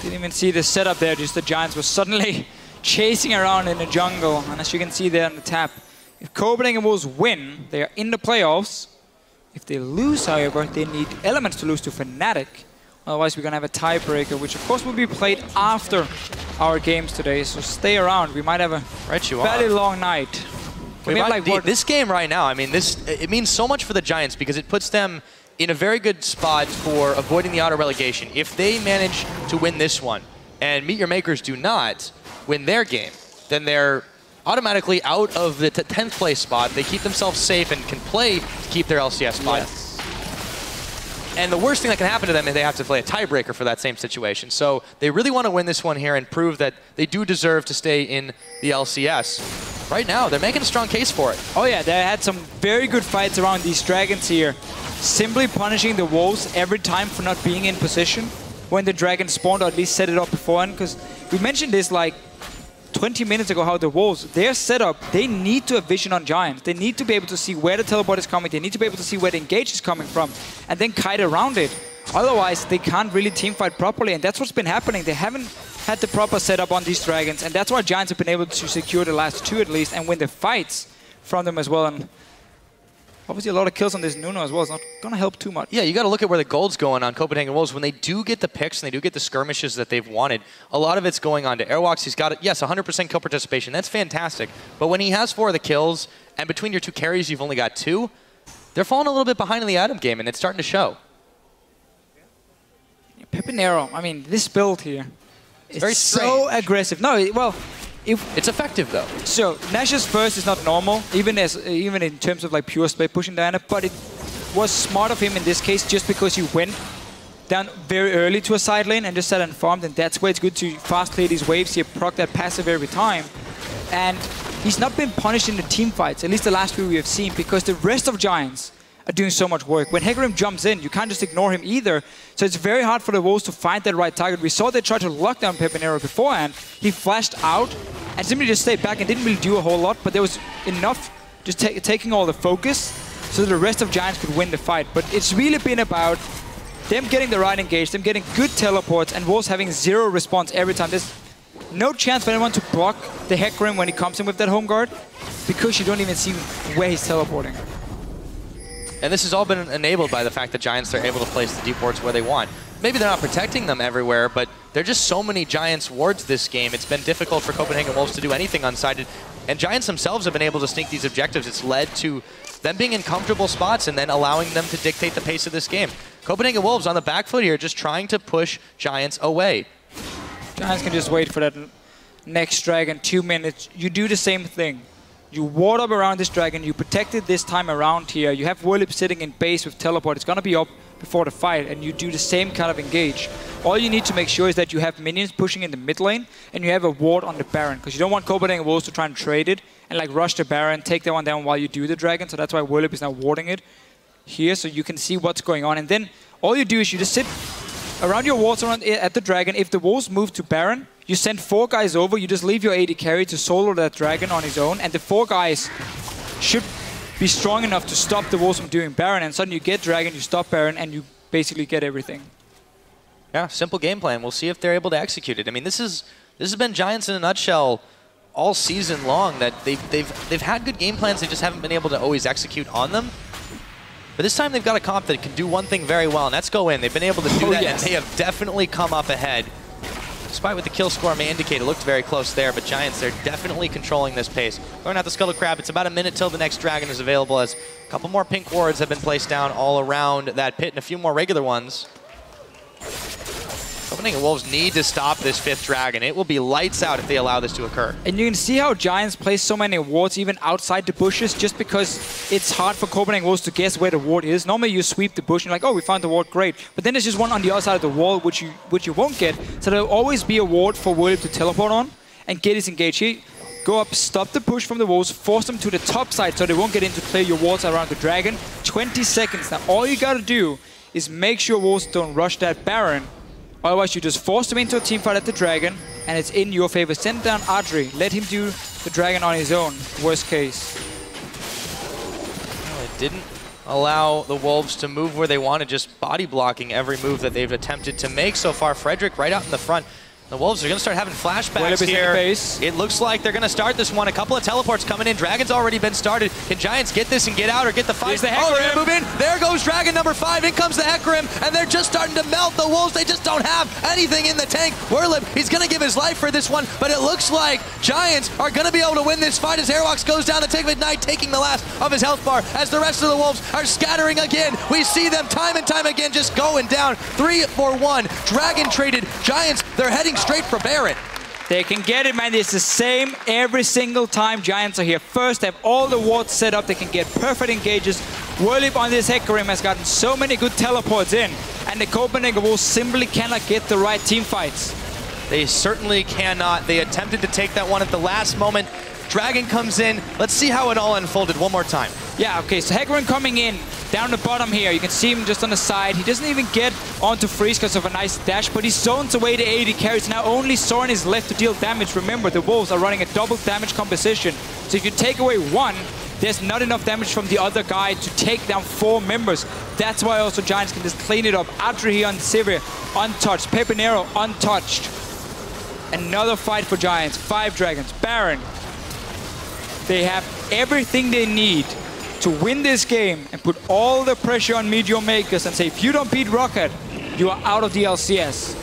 Didn't even see the setup there, just the Giants were suddenly chasing around in the jungle. And as you can see there on the tap, if Copenhagen Wolves win, they are in the playoffs. If they lose, however, they need elements to lose to Fnatic. Otherwise, we're going to have a tiebreaker, which of course will be played after our games today. So stay around. We might have a fairly long night. This game right now, I mean, it means so much for the Giants because it puts them in a very good spot for avoiding the auto relegation. If they manage to win this one, and Meet Your Makers do not win their game, then they're automatically out of the 10th place spot. They keep themselves safe and can play to keep their LCS spot. Yes. And the worst thing that can happen to them is they have to play a tiebreaker for that same situation. So they really want to win this one here and prove that they do deserve to stay in the LCS. Right now, they're making a strong case for it. Oh yeah, they had some very good fights around these dragons here. Simply punishing the Wolves every time for not being in position when the dragon spawned, or at least set it up beforehand. Because we mentioned this like 20 minutes ago, how the Wolves, their setup, they need to have vision on Giants. They need to be able to see where the teleport is coming. They need to be able to see where the engage is coming from and then kite around it. Otherwise, they can't really teamfight properly, and that's what's been happening. They haven't had the proper setup on these dragons, and that's why Giants have been able to secure the last 2 at least and win the fights from them as well. And obviously a lot of kills on this Nunu as well. It's not going to help too much. Yeah, you got to look at where the gold's going on Copenhagen Wolves. When they do get the picks and they do get the skirmishes that they've wanted, a lot of it's going on to Airwaks. He's got, yes, 100% kill participation. That's fantastic. But when he has 4 of the kills, and between your 2 carries you've only got 2, they're falling a little bit behind in the item game, and it's starting to show. Pepinero, I mean, this build here is so aggressive. No, well, it's effective though. So Nash's first is not normal, even in terms of like pure split pushing Diana, but it was smart of him in this case just because he went down very early to a side lane and just sat and farmed, and that's where it's good to fast clear these waves here, proc that passive every time. And he's not been punished in the team fights, at least the last few we have seen, because the rest of Giants are doing so much work. When Hecarim jumps in, you can't just ignore him either. So it's very hard for the Wolves to find that right target. We saw they tried to lock down Pepinero beforehand. He flashed out and simply just stayed back and didn't really do a whole lot, but there was enough just taking all the focus so that the rest of Giants could win the fight. But it's really been about them getting the right engage, them getting good teleports, and Wolves having 0 response every time. There's no chance for anyone to block the Hecarim when he comes in with that home guard, because you don't even see where he's teleporting. And this has all been enabled by the fact that Giants are able to place the deep wards where they want. Maybe they're not protecting them everywhere, but there are just so many Giants wards this game. It's been difficult for Copenhagen Wolves to do anything unsided. And Giants themselves have been able to sneak these objectives. It's led to them being in comfortable spots and then allowing them to dictate the pace of this game. Copenhagen Wolves on the back foot here, just trying to push Giants away. Giants can just wait for that next dragon, 2 minutes. You do the same thing. You ward up around this dragon, you protect it this time around here. You have Werlyb sitting in base with teleport. It's going to be up before the fight, and you do the same kind of engage. All you need to make sure is that you have minions pushing in the mid lane, and you have a ward on the Baron, because you don't want Copenhagen Wolves to try and trade it and like rush the Baron, take that one down while you do the dragon. So that's why Werlyb is now warding it here, so you can see what's going on. And then all you do is you just sit around your wards around at the dragon. If the Wolves move to Baron, you send 4 guys over, you just leave your AD carry to solo that dragon on his own, and the 4 guys should be strong enough to stop the Wolves from doing Baron, and suddenly you get dragon, you stop Baron, and you basically get everything. Yeah, simple game plan. We'll see if they're able to execute it. I mean, this has been Giants in a nutshell all season long, that they've had good game plans, they just haven't been able to always execute on them. But this time they've got a comp that can do one thing very well, and that's go in. They've been able to do that, and they have definitely come up ahead. Despite what the kill score may indicate, it looked very close there, but Giants, they're definitely controlling this pace. Going out the Scuttle Crab, it's about a minute till the next dragon is available, as a couple more pink wards have been placed down all around that pit, and a few more regular ones. Copenhagen Wolves need to stop this 5th dragon. It will be lights out if they allow this to occur. And you can see how Giants place so many wards even outside the bushes, just because it's hard for Copenhagen Wolves to guess where the ward is. Normally you sweep the bush and you're like, oh, we found the ward, great. But then there's just one on the other side of the wall, which you won't get. So there'll always be a ward for Werlyb to teleport on and get his engage here. Go up, stop the push from the Wolves, force them to the top side so they won't get in to clear your wards around the dragon. 20 seconds. Now all you gotta do is make sure Wolves don't rush that Baron. Otherwise, you just force them into a team fight at the dragon, and it's in your favor. Send down Adryh. Let him do the dragon on his own, worst case. Well, it didn't allow the Wolves to move where they wanted, just body blocking every move that they've attempted to make so far. Frederick right out in the front. The Wolves are going to start having flashbacks here. It looks like they're going to start this one. A couple of teleports coming in. Dragon's already been started. Can Giants get this and get out or get the fight? The oh, they're going to move in. There goes Dragon number 5. In comes the Hecarim, and they're just starting to melt. The Wolves, they just don't have anything in the tank. Werlyb, he's going to give his life for this one, but it looks like Giants are going to be able to win this fight as Airwaks goes down the tank of Ignite, taking the last of his health bar as the rest of the Wolves are scattering again. We see them time and time again just going down. 3-for-1. Dragon traded. Giants, they're heading straight for Baron. They can get it, man. It's the same every single time Giants are here. First, they have all the wards set up. They can get perfect engages. Werlyb on this Hecarim has gotten so many good teleports in, and the Copenhagen Wolves simply cannot get the right team fights. They certainly cannot. They attempted to take that one at the last moment. Dragon comes in. Let's see how it all unfolded one more time. Yeah, okay, so Hecarim coming in down the bottom here. You can see him just on the side. He doesn't even get onto freeze because of a nice dash, but he zones away the AD carries. Now only Soren is left to deal damage. Remember, the Wolves are running a double damage composition. So if you take away one, there's not enough damage from the other guy to take down 4 members. That's why also Giants can just clean it up. Adryh here on Sivir, untouched. Pepinero, untouched. Another fight for Giants. 5 dragons. Baron. They have everything they need to win this game and put all the pressure on Meteor Makers and say, if you don't beat Rocket, you are out of the LCS.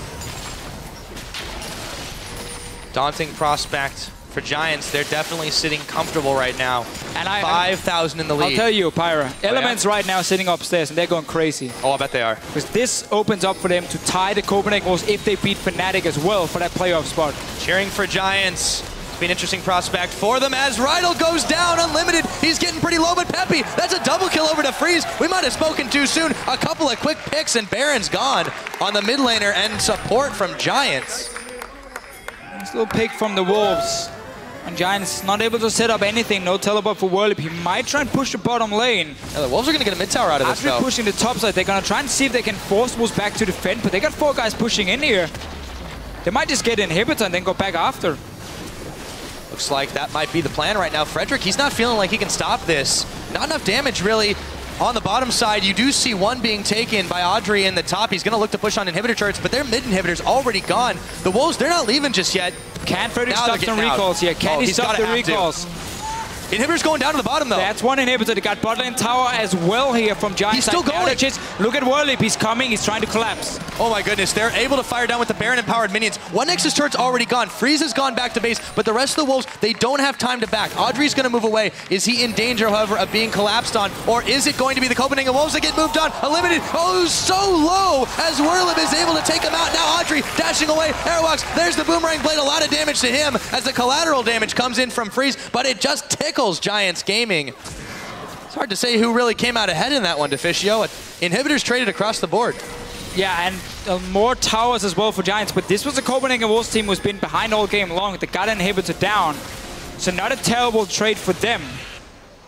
Daunting prospect for Giants. They're definitely sitting comfortable right now. And 5,000 in the lead. I'll tell you, Pyra, Elements right now sitting upstairs and they're going crazy. Oh, I bet they are. Because this opens up for them to tie the Copenhagen Wolves if they beat Fnatic as well for that playoff spot. Cheering for Giants. It's been an interesting prospect for them as Rydle goes down unlimited. He's getting pretty low, but Peppy, that's a double kill over to Freeze. We might have spoken too soon. A couple of quick picks and Baron's gone on the mid laner and support from Giants. Nice little pick from the Wolves. And Giants not able to set up anything. No teleport for Werlyb. He might try and push the bottom lane. Yeah, the Wolves are going to get a mid tower out of this, though. Pushing the top side. They're going to try and see if they can force Wolves back to defend, but they got 4 guys pushing in here. They might just get inhibitor and then go back after. Looks like that might be the plan right now. Frederick, he's not feeling like he can stop this. Not enough damage, really. On the bottom side, you do see one being taken by Adryh in the top. He's going to look to push on inhibitor turrets, but their mid inhibitor's already gone. The Wolves, they're not leaving just yet. Can Frederick stop some recalls here? Can he stop the recalls? Inhibitor's going down to the bottom, though. That's one inhibitor. They got bot lane tower as well here from Giants. He's still going. Look at Werlyb. He's coming. He's trying to collapse. Oh my goodness. They're able to fire down with the Baron-empowered minions. One Nexus turret's already gone. Freeze has gone back to base, but the rest of the Wolves, they don't have time to back. Adryh's going to move away. Is he in danger, however, of being collapsed on? Or is it going to be the Copenhagen Wolves that get moved on? Unlimited. Oh, so low as Werlyb is able to take him out. Now Adryh dashing away. Airwaks. There's the boomerang blade. A lot of damage to him as the collateral damage comes in from Freeze, but it just tickles Giants Gaming. It's hard to say who really came out ahead in that one, Deficio. Inhibitors traded across the board. Yeah, and more towers as well for Giants, but this was the Copenhagen Wolves team who's been behind all game long. They got an inhibitor down, so not a terrible trade for them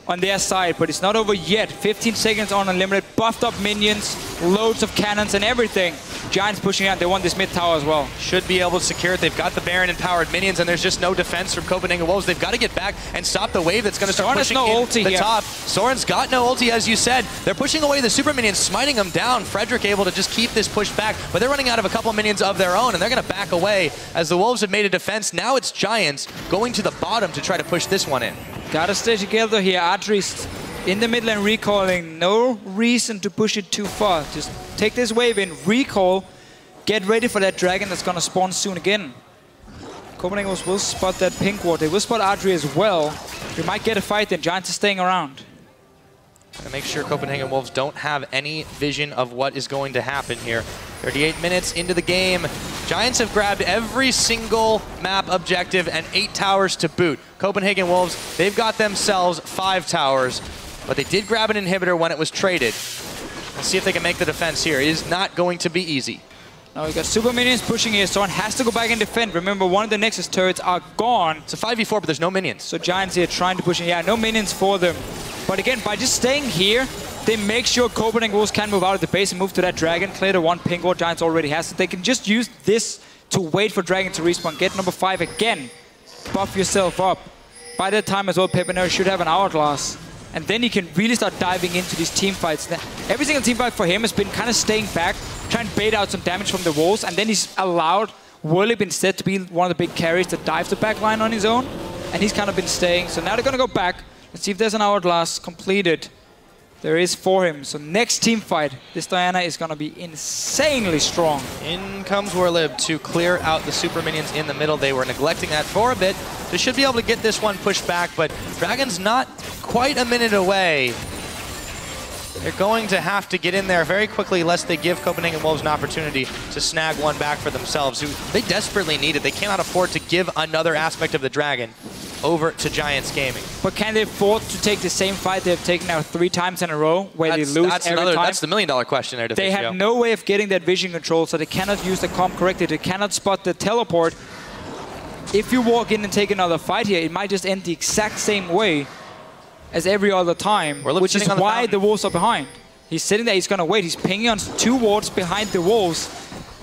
on their side, but it's not over yet. 15 seconds on unlimited, buffed up minions, loads of cannons and everything. Giants pushing out. They want this mid tower as well. Should be able to secure it. They've got the Baron-empowered minions, and there's just no defense from Copenhagen Wolves. They've got to get back and stop the wave that's going to start pushing in the top. Soren's got no ulti, as you said. They're pushing away the super minions, smiting them down. Frederick able to just keep this push back, but they're running out of a couple minions of their own, and they're going to back away as the Wolves have made a defense. Now it's Giants going to the bottom to try to push this one in. Gotta stay together here. Adryh in the mid lane recalling. No reason to push it too far. Just take this wave in, recall, get ready for that dragon that's gonna spawn soon again. Copenhagen will spot that pink ward. They will spot Adryh as well. We might get a fight then. Giants are staying around. Gotta make sure Copenhagen Wolves don't have any vision of what is going to happen here. 38 minutes into the game. Giants have grabbed every single map objective and 8 towers to boot. Copenhagen Wolves, they've got themselves 5 towers, but they did grab an inhibitor when it was traded. Let's see if they can make the defense here. It is not going to be easy. Now we got super minions pushing here. Soren has to go back and defend. Remember, one of the Nexus turrets are gone. It's a 5v4, but there's no minions. So Giants here trying to push in. Yeah, no minions for them. But again, by just staying here, they make sure Copenhagen Wolves can move out of the base and move to that dragon. Clear the one pink ward Giants already has. So they can just use this to wait for dragon to respawn. Get number 5 again. Buff yourself up. By that time as well, Pepinero should have an hourglass. And then he can really start diving into these team fights. Every single team fight for him has been kind of staying back, trying to bait out some damage from the Wolves, and then he's allowed Werlyb instead to be one of the big carries that dives the back line on his own. And he's kind of been staying. So now they're going to go back. Let's see if there's an hourglass completed. There is for him. So next team fight, this Diana is going to be insanely strong. In comes Werlyb to clear out the super minions in the middle. They were neglecting that for a bit. They should be able to get this one pushed back, but Dragon's not quite a minute away. They're going to have to get in there very quickly lest they give Copenhagen Wolves an opportunity to snag one back for themselves, who they desperately need it. They cannot afford to give another aspect of the Dragon over to Giants Gaming. But can they afford to take the same fight they've taken now 3 times in a row, where they lose every time? That's the million-dollar question there, Deficio. They have no way of getting that vision control, so they cannot use the comp correctly. They cannot spot the teleport. If you walk in and take another fight here, it might just end the exact same way as every other time, which is why the Wolves are behind. He's sitting there, he's going to wait. He's pinging on 2 wards behind the Wolves.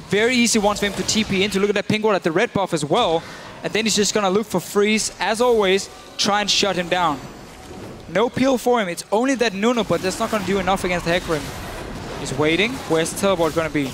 Very easy ones for him to TP into. Look at that ping ward at the red buff as well. And then he's just going to look for Freeze, as always, try and shut him down. No peel for him. It's only that Nunu, but that's not going to do enough against the Hecarim. He's waiting. Where's the teleport going to be?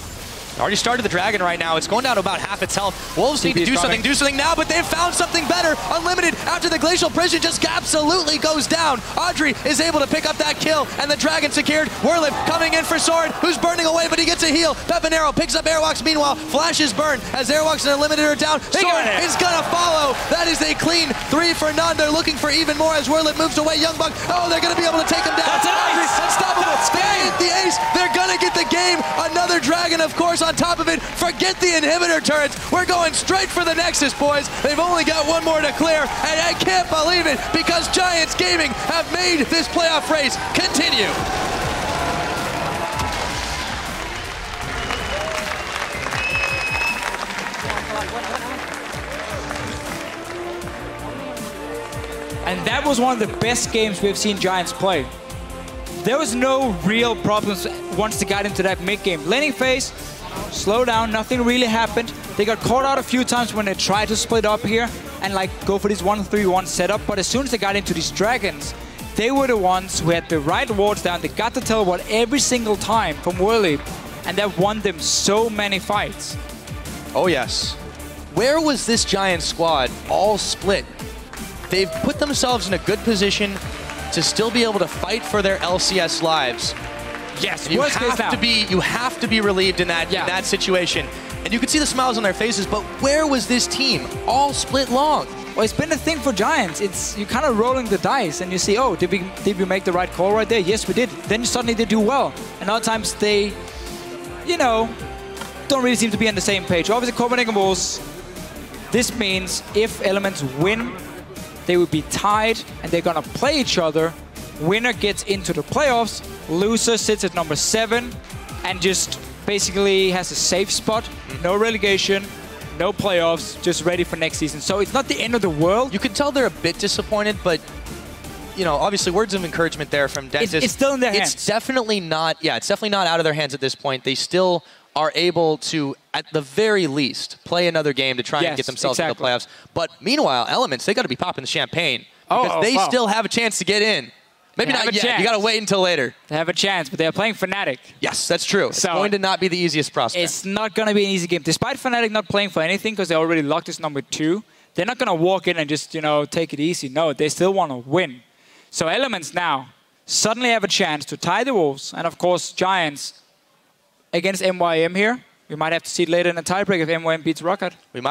Already started the Dragon right now. It's going down to about half its health. Wolves need to do something now, but they've found something better. Unlimited after the Glacial Prison just absolutely goes down. Adryh is able to pick up that kill, and the Dragon secured. Werlyb coming in for Soren, who's burning away, but he gets a heal. Pepinero picks up Airwaks, meanwhile, flashes burn as Airwaks and Unlimited are down. Soren is gonna follow. That is a clean 3 for none. They're looking for even more as Werlyb moves away. YoungBuck, oh, they're gonna be able to take him down. That's an ace! Unstoppable. They hit the ace. They're gonna get the game. Another Dragon, of course, on top of it. Forget the inhibitor turrets. We're going straight for the Nexus, boys. They've only got one more to clear, and I can't believe it because Giants Gaming have made this playoff race continue. And that was one of the best games we've seen Giants play. There was no real problems once they got into that mid-game. Laning phase, slow down, nothing really happened. They got caught out a few times when they tried to split up here and like go for this 1-3-1 setup, but as soon as they got into these Dragons, they were the ones who had the right wards down. They got the teleport every single time from Werlyb, and that won them so many fights. Oh yes. Where was this Giant squad all split? They've put themselves in a good position to still be able to fight for their LCS lives. Yes, you have to be relieved in that situation. And you can see the smiles on their faces, but where was this team all split long? Well, it's been a thing for Giants. It's you kind of rolling the dice and you see, oh, did we make the right call right there? Yes, we did. Then suddenly they do well. And other times they, you know, don't really seem to be on the same page. Obviously, Copenhagen Wolves, this means if Elements win, they would be tied and they're gonna play each other. Winner gets into the playoffs, loser sits at number 7 and just basically has a safe spot, no relegation, no playoffs, just ready for next season. So it's not the end of the world. You can tell they're a bit disappointed, but you know, obviously words of encouragement there from Dentist. It's still in their hands. It's definitely not, it's definitely not out of their hands at this point. They still are able to, at the very least, play another game to try and get themselves into the playoffs. But meanwhile, Elements, they got to be popping the champagne because they still have a chance to get in. Maybe not yet. You got to wait until later. They have a chance, but they're playing Fnatic. Yes, that's true. It's going to not be the easiest prospect. It's not going to be an easy game. Despite Fnatic not playing for anything because they already locked this number 2, they're not going to walk in and just, you know, take it easy. No, they still want to win. So Elements now suddenly have a chance to tie the Wolves. And of course, Giants against MYM here. We might have to see it later in a tiebreak if MYM beats Rocket. We might.